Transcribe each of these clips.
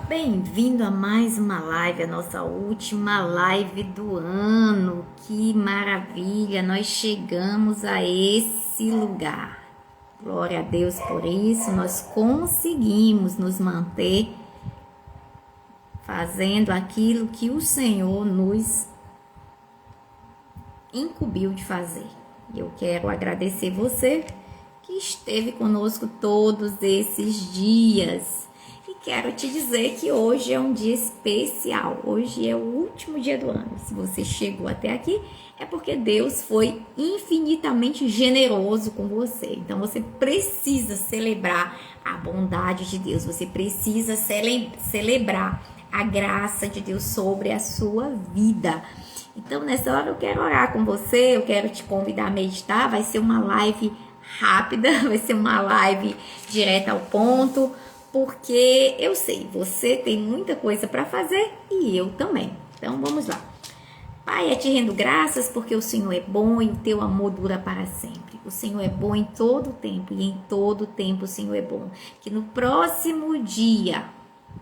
Bem-vindo a mais uma live, a nossa última live do ano. Que maravilha! Nós chegamos a esse lugar. Glória a Deus por isso. Nós conseguimos nos manter fazendo aquilo que o Senhor nos incumbiu de fazer. Eu quero agradecer você que esteve conosco todos esses dias. E quero te dizer que hoje é um dia especial. Hoje é o último dia do ano. Se você chegou até aqui, é porque Deus foi infinitamente generoso com você. Então você precisa celebrar a bondade de Deus. Você precisa celebrar a graça de Deus sobre a sua vida. Então nessa hora eu quero orar com você. Eu quero te convidar a meditar. Vai ser uma live rápida. Vai ser uma live direta ao ponto. Porque eu sei, você tem muita coisa para fazer e eu também. Então vamos lá. Pai, eu te rendo graças porque o Senhor é bom e o teu amor dura para sempre. O Senhor é bom em todo o tempo e em todo o tempo o Senhor é bom. Que no próximo dia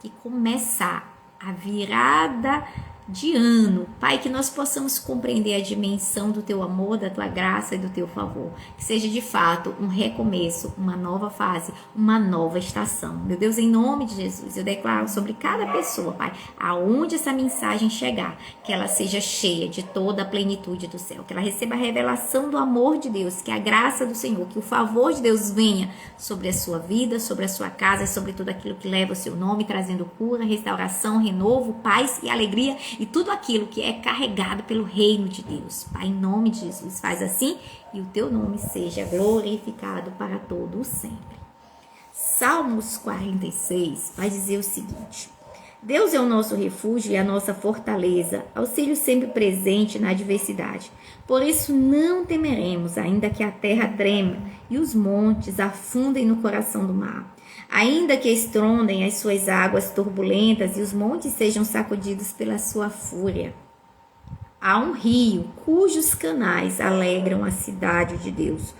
que começar a virada de ano, Pai, que nós possamos compreender a dimensão do teu amor, da tua graça e do teu favor. Que seja de fato um recomeço, uma nova fase, uma nova estação. Meu Deus, em nome de Jesus, eu declaro sobre cada pessoa, Pai, aonde essa mensagem chegar, que ela seja cheia de toda a plenitude do céu, que ela receba a revelação do amor de Deus, que a graça do Senhor, que o favor de Deus venha sobre a sua vida, sobre a sua casa, sobre tudo aquilo que leva o seu nome, trazendo cura, restauração, renovo, paz e alegria e tudo aquilo que é carregado pelo reino de Deus. Pai, em nome de Jesus, faz assim e o teu nome seja glorificado para todo o sempre. Salmos 46 vai dizer o seguinte: Deus é o nosso refúgio e a nossa fortaleza, auxílio sempre presente na adversidade. Por isso não temeremos, ainda que a terra trema e os montes afundem no coração do mar. Ainda que estrondem as suas águas turbulentas e os montes sejam sacudidos pela sua fúria. Há um rio cujos canais alegram a cidade de Deus.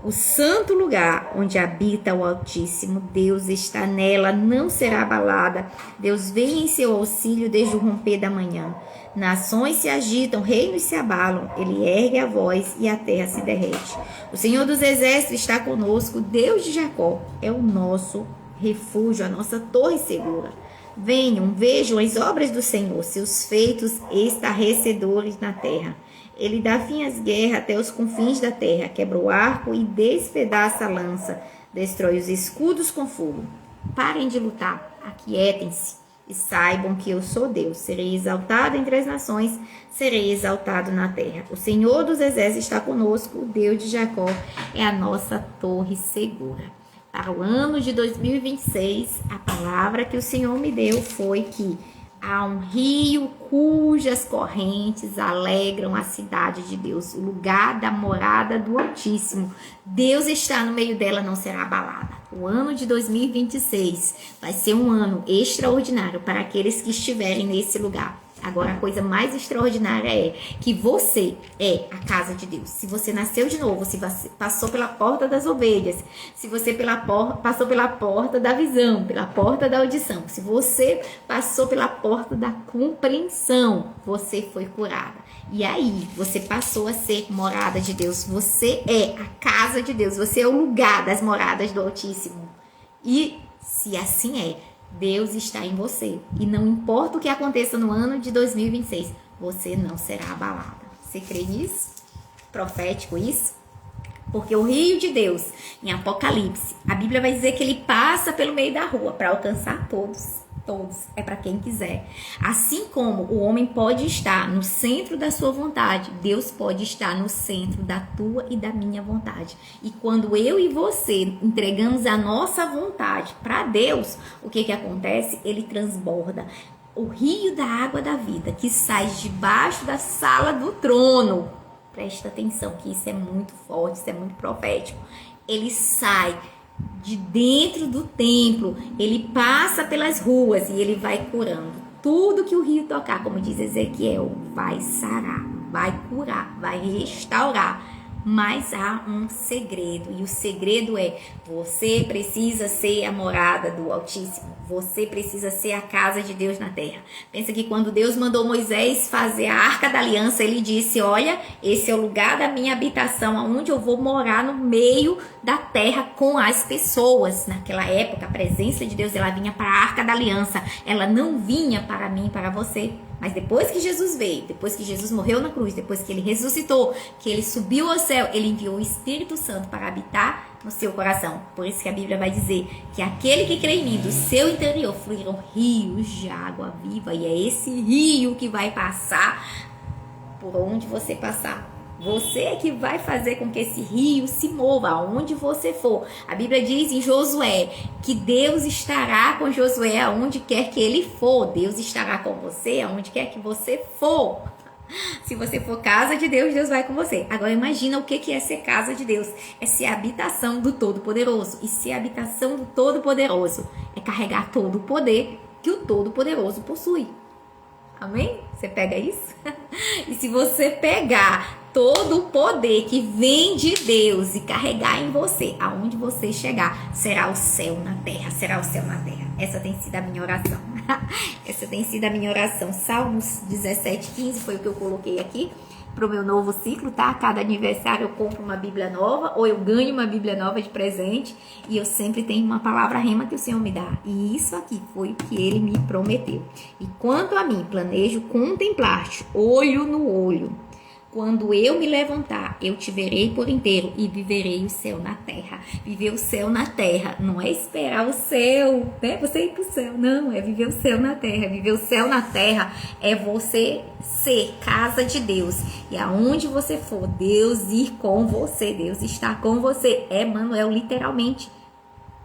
O santo lugar onde habita o Altíssimo, Deus está nela, não será abalada. Deus vem em seu auxílio desde o romper da manhã. Nações se agitam, reinos se abalam, ele ergue a voz e a terra se derrete. O Senhor dos Exércitos está conosco, Deus de Jacó é o nosso refúgio, a nossa torre segura. Venham, vejam as obras do Senhor, seus feitos estarrecedores na terra. Ele dá fim às guerras até os confins da terra, quebra o arco e despedaça a lança, destrói os escudos com fogo. Parem de lutar, aquietem-se e saibam que eu sou Deus. Serei exaltado entre as nações, serei exaltado na terra. O Senhor dos Exércitos está conosco, o Deus de Jacó é a nossa torre segura. Para o ano de 2026, a palavra que o Senhor me deu foi que há um rio cujas correntes alegram a cidade de Deus, o lugar da morada do Altíssimo. Deus está no meio dela, não será abalada. O ano de 2026 vai ser um ano extraordinário para aqueles que estiverem nesse lugar. Agora, a coisa mais extraordinária é que você é a casa de Deus. Se você nasceu de novo, se você passou pela porta das ovelhas, se você passou pela porta da visão, pela porta da audição, se você passou pela porta da compreensão, você foi curada. E aí, você passou a ser morada de Deus. Você é a casa de Deus. Você é o lugar das moradas do Altíssimo. E se assim é, Deus está em você. E não importa o que aconteça no ano de 2026, você não será abalada. Você crê nisso? Profético isso? Porque o rio de Deus, em Apocalipse, a Bíblia vai dizer que ele passa pelo meio da rua para alcançar todos. Todos, é para quem quiser. Assim como o homem pode estar no centro da sua vontade, Deus pode estar no centro da tua e da minha vontade. E quando eu e você entregamos a nossa vontade para Deus, o que acontece? Ele transborda. O rio da água da vida que sai debaixo da sala do trono. Presta atenção que isso é muito forte, isso é muito profético. Ele sai de dentro do templo, ele passa pelas ruas e ele vai curando. Tudo que o rio tocar, como diz Ezequiel, vai sarar, vai curar, vai restaurar. Mas há um segredo, e o segredo é: você precisa ser a morada do Altíssimo. Você precisa ser a casa de Deus na terra. Pensa que quando Deus mandou Moisés fazer a Arca da Aliança, ele disse, olha, esse é o lugar da minha habitação, onde eu vou morar no meio da terra com as pessoas. Naquela época, a presença de Deus, ela vinha para a Arca da Aliança. Ela não vinha para mim e para você. Mas depois que Jesus veio, depois que Jesus morreu na cruz, depois que ele ressuscitou, que ele subiu ao céu, ele enviou o Espírito Santo para habitar no seu coração. Por isso que a Bíblia vai dizer que aquele que crê em mim, do seu interior fluirão rios de água viva. E é esse rio que vai passar por onde você passar. Você é que vai fazer com que esse rio se mova aonde você for. A Bíblia diz em Josué que Deus estará com Josué aonde quer que ele for. Deus estará com você aonde quer que você for. Se você for casa de Deus, Deus vai com você. Agora imagina o que é ser casa de Deus. É ser a habitação do Todo-Poderoso. E ser a habitação do Todo-Poderoso é carregar todo o poder que o Todo-Poderoso possui. Amém? Você pega isso? E se você pegar todo o poder que vem de Deus e carregar em você, aonde você chegar, será o céu na terra, será o céu na terra. Essa tem sido a minha oração. Essa tem sido a minha oração. Salmos 17:15 foi o que eu coloquei aqui para o meu novo ciclo, tá? Cada aniversário eu compro uma Bíblia nova ou eu ganho uma Bíblia nova de presente e eu sempre tenho uma palavra rema que o Senhor me dá. E isso aqui foi o que Ele me prometeu. E quanto a mim, planejo contemplar-te olho no olho. Quando eu me levantar, eu te verei por inteiro e viverei o céu na terra. Viver o céu na terra não é esperar o céu, né? Você ir pro céu. Não, é viver o céu na terra. Viver o céu na terra é você ser casa de Deus. E aonde você for, Deus ir com você. Deus está com você. É Emmanuel, literalmente.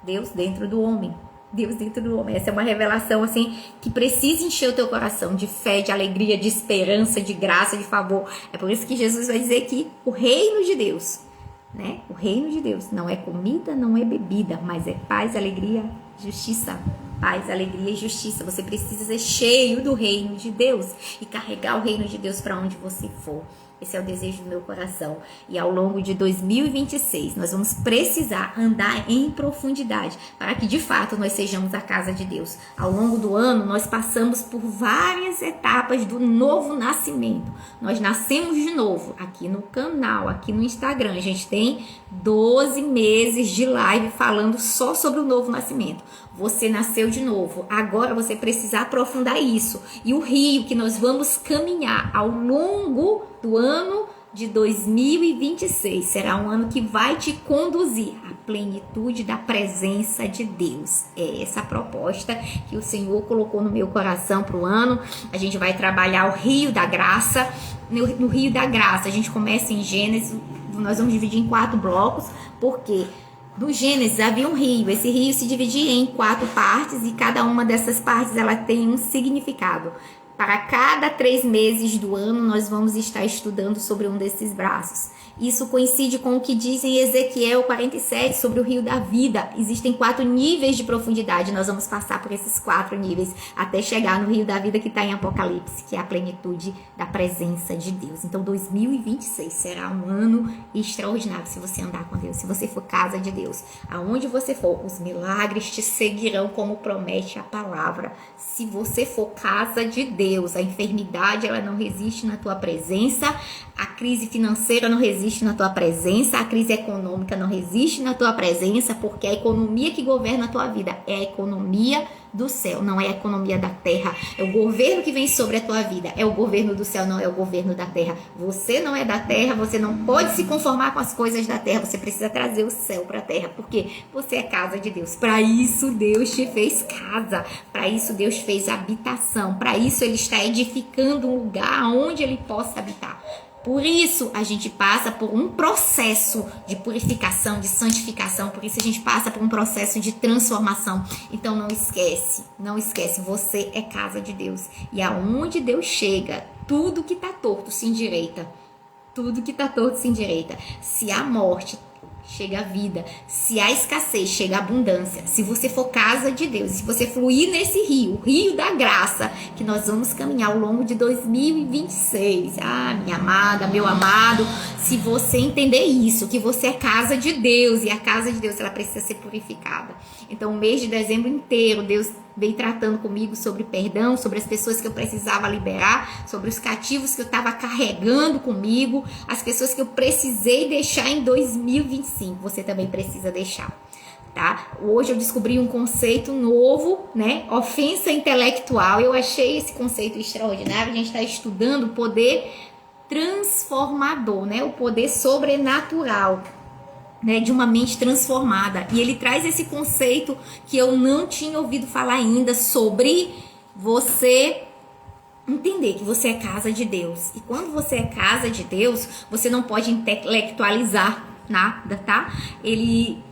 Deus dentro do homem. Deus dentro do homem. Essa é uma revelação assim que precisa encher o teu coração de fé, de alegria, de esperança, de graça, de favor. É por isso que Jesus vai dizer que o reino de Deus, né? O reino de Deus não é comida, não é bebida, mas é paz, alegria, justiça. Paz, alegria e justiça. Você precisa ser cheio do reino de Deus e carregar o reino de Deus para onde você for. Esse é o desejo do meu coração. E ao longo de 2026, nós vamos precisar andar em profundidade para que, de fato, nós sejamos a casa de Deus. Ao longo do ano, nós passamos por várias etapas do novo nascimento. Nós nascemos de novo aqui no canal, aqui no Instagram. A gente tem 12 meses de live falando só sobre o novo nascimento. Você nasceu de novo. Agora você precisa aprofundar isso. E o rio que nós vamos caminhar ao longo do ano de 2026 será um ano que vai te conduzir à plenitude da presença de Deus. É essa a proposta que o Senhor colocou no meu coração para o ano. A gente vai trabalhar o rio da graça. No rio da graça, a gente começa em Gênesis. Nós vamos dividir em 4 blocos, porque no Gênesis havia um rio. Esse rio se dividia em 4 partes e cada uma dessas partes ela tem um significado. Para cada 3 meses do ano, nós vamos estar estudando sobre um desses braços. Isso coincide com o que diz em Ezequiel 47 sobre o rio da vida. Existem 4 níveis de profundidade. Nós vamos passar por esses 4 níveis até chegar no rio da vida que está em Apocalipse, que é a plenitude da presença de Deus. Então, 2026 será um ano extraordinário se você andar com Deus, se você for casa de Deus. Aonde você for, os milagres te seguirão como promete a palavra. Se você for casa de Deus, a enfermidade ela não resiste na tua presença, a crise financeira não resiste na tua presença, a crise econômica não resiste na tua presença, porque a economia que governa a tua vida é a economia do céu, não é a economia da terra. É o governo que vem sobre a tua vida, é o governo do céu, não é o governo da terra. Você não é da terra, você não pode se conformar com as coisas da terra, você precisa trazer o céu para a terra, porque você é casa de Deus. Para isso Deus te fez casa, para isso Deus fez habitação, para isso Ele está edificando um lugar onde Ele possa habitar. Por isso a gente passa por um processo de purificação, de santificação, por isso a gente passa por um processo de transformação. Então não esquece, você é casa de Deus. E aonde Deus chega, tudo que está torto se endireita. Tudo que está torto se endireita. Se há morte, chega a vida. Se há escassez, chega a abundância. Se você for casa de Deus, se você fluir nesse rio, o rio da graça, que nós vamos caminhar ao longo de 2026. Ah, minha amada, meu amado, se você entender isso, que você é casa de Deus, e a casa de Deus, ela precisa ser purificada. Então, o mês de dezembro inteiro, Deus veio tratando comigo sobre perdão, sobre as pessoas que eu precisava liberar, sobre os cativos que eu estava carregando comigo, as pessoas que eu precisei deixar em 2025. Você também precisa deixar. Tá? Hoje eu descobri um conceito novo, né? Ofensa intelectual. Eu achei esse conceito extraordinário. A gente está estudando o poder transformador, né? O poder sobrenatural, né? De uma mente transformada. E ele traz esse conceito que eu não tinha ouvido falar ainda, sobre você entender que você é casa de Deus. E quando você é casa de Deus, você não pode intelectualizar nada, tá?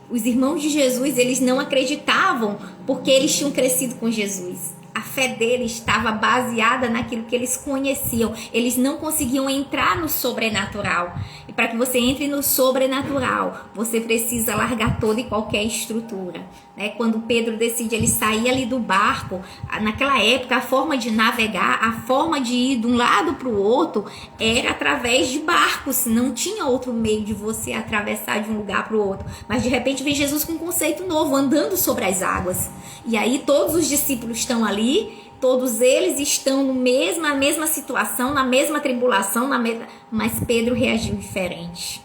Os irmãos de Jesus, eles não acreditavam porque eles tinham crescido com Jesus. A fé deles estava baseada naquilo que eles conheciam. Eles não conseguiam entrar no sobrenatural. E para que você entre no sobrenatural, você precisa largar toda e qualquer estrutura. Né? Quando Pedro decide ele sair ali do barco, naquela época a forma de navegar, a forma de ir de um lado para o outro era através de barcos. Não tinha outro meio de você atravessar de um lugar para o outro. Mas de repente vem Jesus com um conceito novo, andando sobre as águas. E aí todos os discípulos estão ali, todos eles estão na mesma situação, na mesma tribulação, mas Pedro reagiu diferente.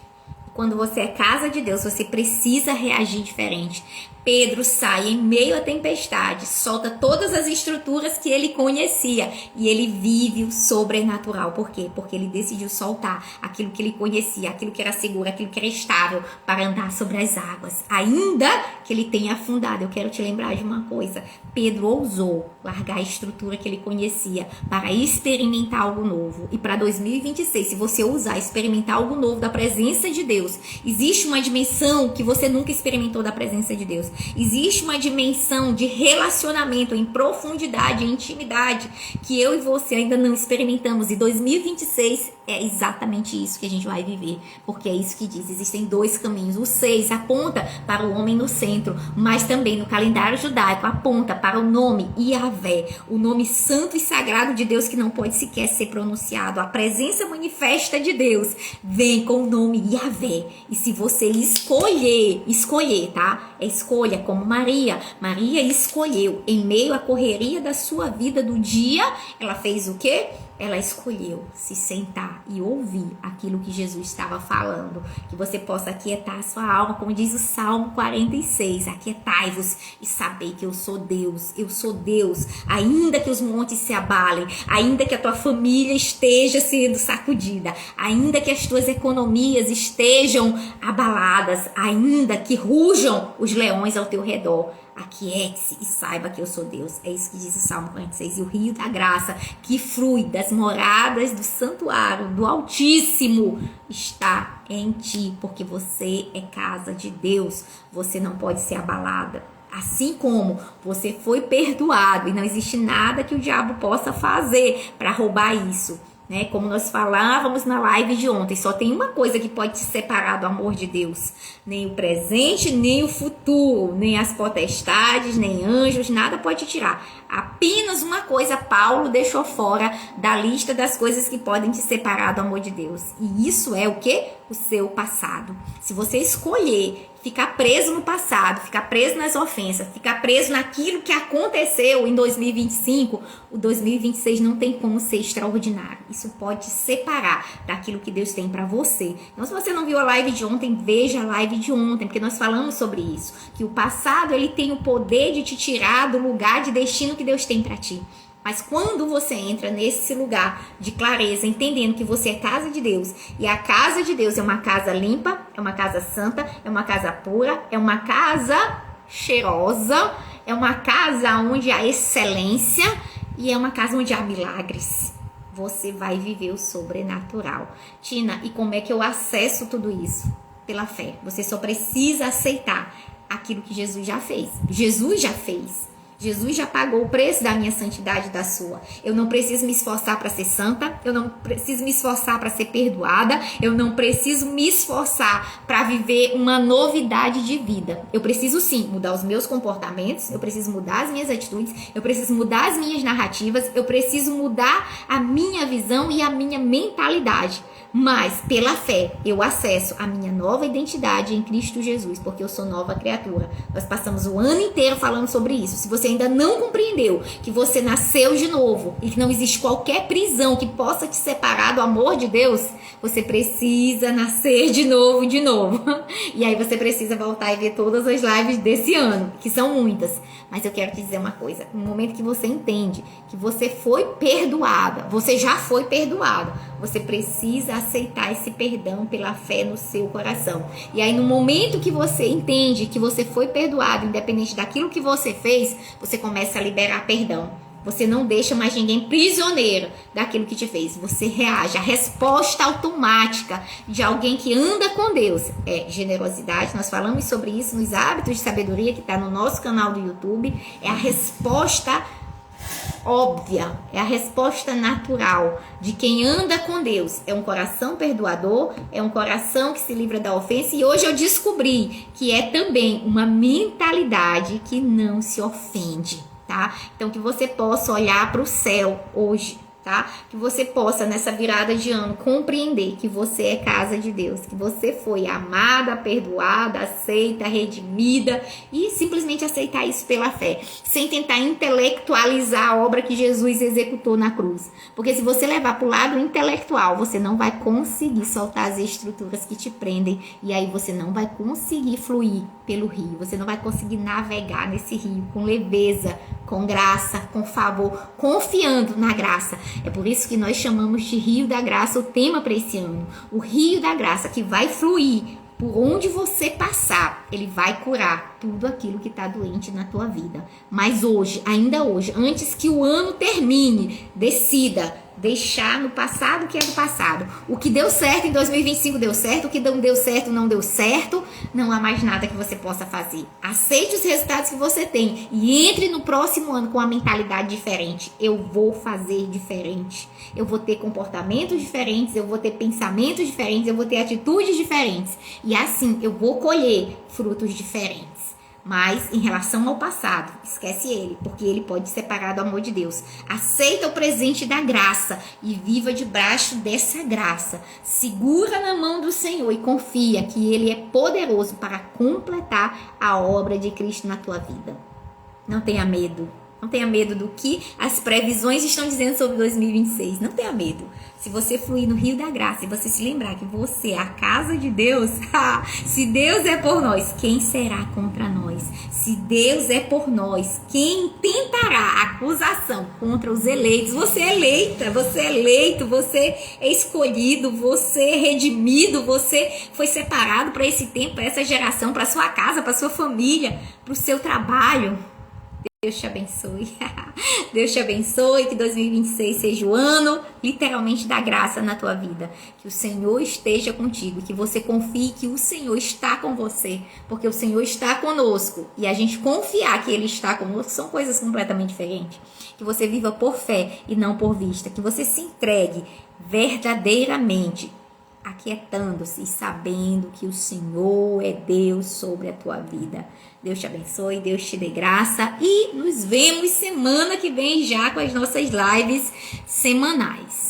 Quando você é casa de Deus, você precisa reagir diferente. Pedro sai em meio à tempestade, solta todas as estruturas que ele conhecia e ele vive o sobrenatural. Por quê? Porque ele decidiu soltar aquilo que ele conhecia, aquilo que era seguro, aquilo que era estável, para andar sobre as águas. Ainda que ele tenha afundado, eu quero te lembrar de uma coisa: Pedro ousou largar a estrutura que ele conhecia para experimentar algo novo. E para 2026, se você ousar experimentar algo novo da presença de Deus, existe uma dimensão que você nunca experimentou da presença de Deus. Existe uma dimensão de relacionamento em profundidade, em intimidade, que eu e você ainda não experimentamos. E 2026 é exatamente isso que a gente vai viver, porque é isso que diz. Existem dois caminhos. O 6 aponta para o homem no centro, mas também no calendário judaico aponta para o nome Yahvé, o nome santo e sagrado de Deus que não pode sequer ser pronunciado. A presença manifesta de Deus vem com o nome Yahvé. E se você escolher, tá? É escolha, como Maria escolheu, em meio à correria da sua vida do dia, ela fez o quê? Ela escolheu se sentar e ouvir aquilo que Jesus estava falando. Que você possa aquietar a sua alma, como diz o Salmo 46. Aquietai-vos e sabei que eu sou Deus. Eu sou Deus. Ainda que os montes se abalem, ainda que a tua família esteja sendo sacudida, ainda que as tuas economias estejam abaladas, ainda que rujam os leões ao teu redor, aquiete-se e saiba que eu sou Deus. É isso que diz o Salmo 46. E o rio da graça que flui das moradas do santuário do Altíssimo está em ti, porque você é casa de Deus. Você não pode ser abalada. Assim como você foi perdoado e não existe nada que o diabo possa fazer para roubar isso. Né? Como nós falávamos na live de ontem, só tem uma coisa que pode te separar do amor de Deus: nem o presente, nem o futuro, nem as potestades, nem anjos, nada pode te tirar. Apenas uma coisa Paulo deixou fora da lista das coisas que podem te separar do amor de Deus. E isso é o quê? O seu passado. Se você escolher ficar preso no passado, ficar preso nas ofensas, ficar preso naquilo que aconteceu em 2025, o 2026 não tem como ser extraordinário. Isso pode te separar daquilo que Deus tem para você. Então, se você não viu a live de ontem, veja a live de ontem, porque nós falamos sobre isso. Que o passado, ele tem o poder de te tirar do lugar de destino que Deus tem para ti. Mas quando você entra nesse lugar de clareza, entendendo que você é casa de Deus, e a casa de Deus é uma casa limpa, é uma casa santa, é uma casa pura, é uma casa cheirosa, é uma casa onde há excelência e é uma casa onde há milagres. Você vai viver o sobrenatural. Tina, e como é que eu acesso tudo isso? Pela fé. Você só precisa aceitar aquilo que Jesus já fez. Jesus já fez. Jesus já pagou o preço da minha santidade e da sua. Eu não preciso me esforçar para ser santa. Eu não preciso me esforçar para ser perdoada. Eu não preciso me esforçar para viver uma novidade de vida. Eu preciso sim mudar os meus comportamentos. Eu preciso mudar as minhas atitudes. Eu preciso mudar as minhas narrativas. Eu preciso mudar a minha visão e a minha mentalidade. Mas, pela fé, eu acesso a minha nova identidade em Cristo Jesus, porque eu sou nova criatura. Nós passamos o ano inteiro falando sobre isso. Se você ainda não compreendeu que você nasceu de novo e que não existe qualquer prisão que possa te separar do amor de Deus, você precisa nascer de novo, de novo. E aí você precisa voltar e ver todas as lives desse ano, que são muitas. Mas eu quero te dizer uma coisa, no momento que você entende que você foi perdoada, você já foi perdoado, você precisa aceitar esse perdão pela fé no seu coração. E aí no momento que você entende que você foi perdoado, independente daquilo que você fez, você começa a liberar perdão. Você não deixa mais ninguém prisioneiro daquilo que te fez. Você reage. A resposta automática de alguém que anda com Deus é generosidade. Nós falamos sobre isso nos hábitos de sabedoria, que está no nosso canal do YouTube. É a resposta óbvia, é a resposta natural de quem anda com Deus. É um coração perdoador, é um coração que se livra da ofensa. E hoje eu descobri que é também uma mentalidade que não se ofende. Tá? Então que você possa olhar para o céu hoje, tá? Que você possa nessa virada de ano compreender que você é casa de Deus, que você foi amada, perdoada, aceita, redimida e simplesmente aceitar isso pela fé, sem tentar intelectualizar a obra que Jesus executou na cruz. Porque se você levar para o lado intelectual, você não vai conseguir soltar as estruturas que te prendem e aí você não vai conseguir fluir pelo rio, você não vai conseguir navegar nesse rio com leveza, com graça, com favor, confiando na graça. É por isso que nós chamamos de Rio da Graça o tema para esse ano. O Rio da Graça que vai fluir por onde você passar, ele vai curar tudo aquilo que está doente na tua vida. Mas hoje, ainda hoje, antes que o ano termine, decida deixar no passado o que é do passado. O que deu certo em 2025 deu certo, o que não deu certo não deu certo, não há mais nada que você possa fazer. Aceite os resultados que você tem e entre no próximo ano com a mentalidade diferente. Eu vou fazer diferente, eu vou ter comportamentos diferentes, eu vou ter pensamentos diferentes, eu vou ter atitudes diferentes e assim eu vou colher frutos diferentes. Mas em relação ao passado, esquece ele, porque ele pode separar do amor de Deus. Aceita o presente da graça e viva debaixo dessa graça. Segura na mão do Senhor e confia que ele é poderoso para completar a obra de Cristo na tua vida. Não tenha medo. Não tenha medo do que as previsões estão dizendo sobre 2026. Não tenha medo. Se você fluir no Rio da Graça e você se lembrar que você é a casa de Deus, se Deus é por nós, quem será contra nós? Se Deus é por nós, quem tentará acusação contra os eleitos? Você é eleita, você é eleito, você é escolhido, você é redimido, você foi separado para esse tempo, para essa geração, para sua casa, para sua família, para o seu trabalho. Deus te abençoe. Deus te abençoe, que 2026 seja o ano, literalmente, da graça na tua vida. Que o Senhor esteja contigo, que você confie que o Senhor está com você, porque o Senhor está conosco. E a gente confiar que Ele está conosco são coisas completamente diferentes. Que você viva por fé e não por vista. Que você se entregue verdadeiramente, aquietando-se e sabendo que o Senhor é Deus sobre a tua vida. Deus te abençoe, Deus te dê graça e nos vemos semana que vem já com as nossas lives semanais.